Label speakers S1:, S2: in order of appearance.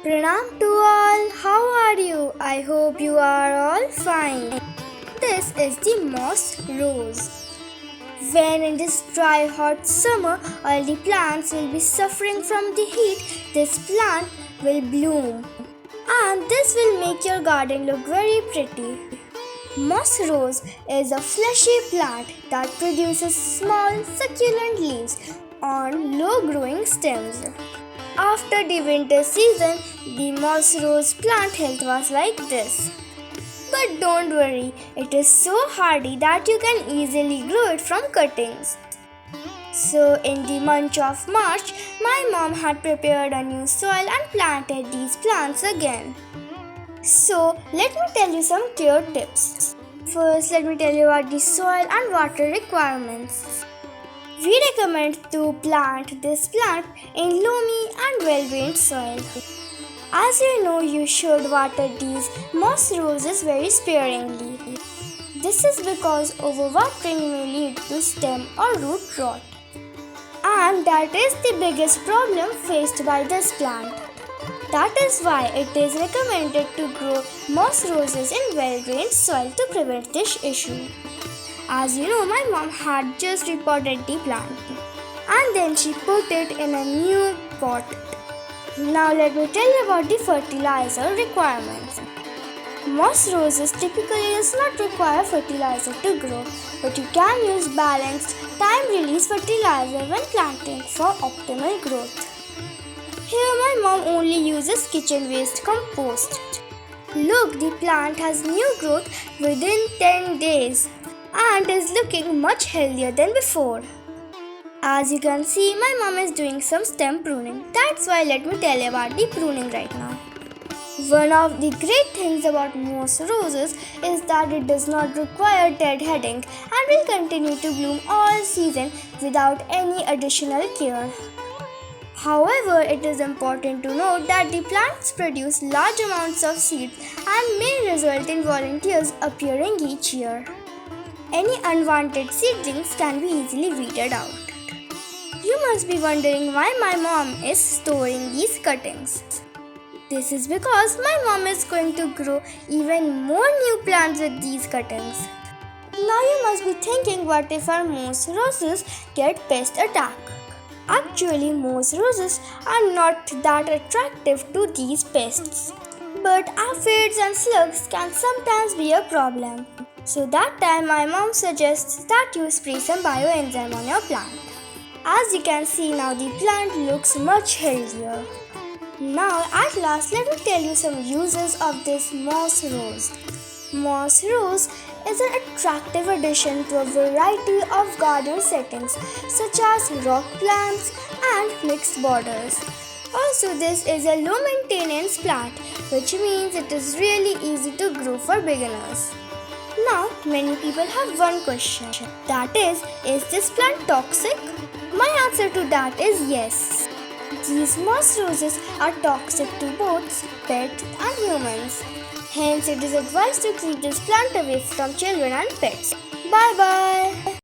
S1: Pranam to all, how are you? I hope you are all fine. This is the moss rose. When in this dry hot summer all the plants will be suffering from the heat, this plant will bloom. And this will make your garden look very pretty. Mossrose is a fleshy plant that produces small succulent leaves on low-growing stems. After the winter season, the Mossrose plant health was like this. But don't worry, it is so hardy that you can easily grow it from cuttings. So in the month of March, my mom had prepared a new soil and planted these plants again. So let me tell you some care tips. First, let me tell you about the soil and water requirements. We recommend to plant this plant in loamy and well-drained soil. As you know, you should water these moss roses very sparingly. This is because overwatering may lead to stem or root rot. And that is the biggest problem faced by this plant. That is why it is recommended to grow moss roses in well-drained soil to prevent this issue. As you know, my mom had just repotted the plant and then she put it in a new pot. Now let me tell you about the fertilizer requirements. Moss roses typically does not require fertilizer to grow, but you can use balanced time-release fertilizer when planting for optimal growth. Here my mom only uses kitchen waste compost. Look, the plant has new growth within 10 days and is looking much healthier than before. As you can see, my mom is doing some stem pruning. That's why let me tell you about the pruning right now. One of the great things about moss roses is that it does not require deadheading and will continue to bloom all season without any additional care. However, it is important to note that the plants produce large amounts of seeds and may result in volunteers appearing each year. Any unwanted seedlings can be easily weeded out. You must be wondering why my mom is storing these cuttings. This is because my mom is going to grow even more new plants with these cuttings. Now you must be thinking, what if our moss roses get pest attack? Actually, moss roses are not that attractive to these pests. But aphids and slugs can sometimes be a problem. So that time my mom suggests that you spray some bioenzyme on your plant. As you can see now, the plant looks much healthier. Now at last let me tell you some uses of this moss rose. Moss rose is an attractive addition to a variety of garden settings such as rock plants and mixed borders. Also, this is a low maintenance plant, which means it is really easy to grow for beginners. Now, many people have one question, that is this plant toxic? My answer to that is yes. These moss roses are toxic to both pets and humans. Hence, it is advised to keep this plant away from children and pets. Bye bye.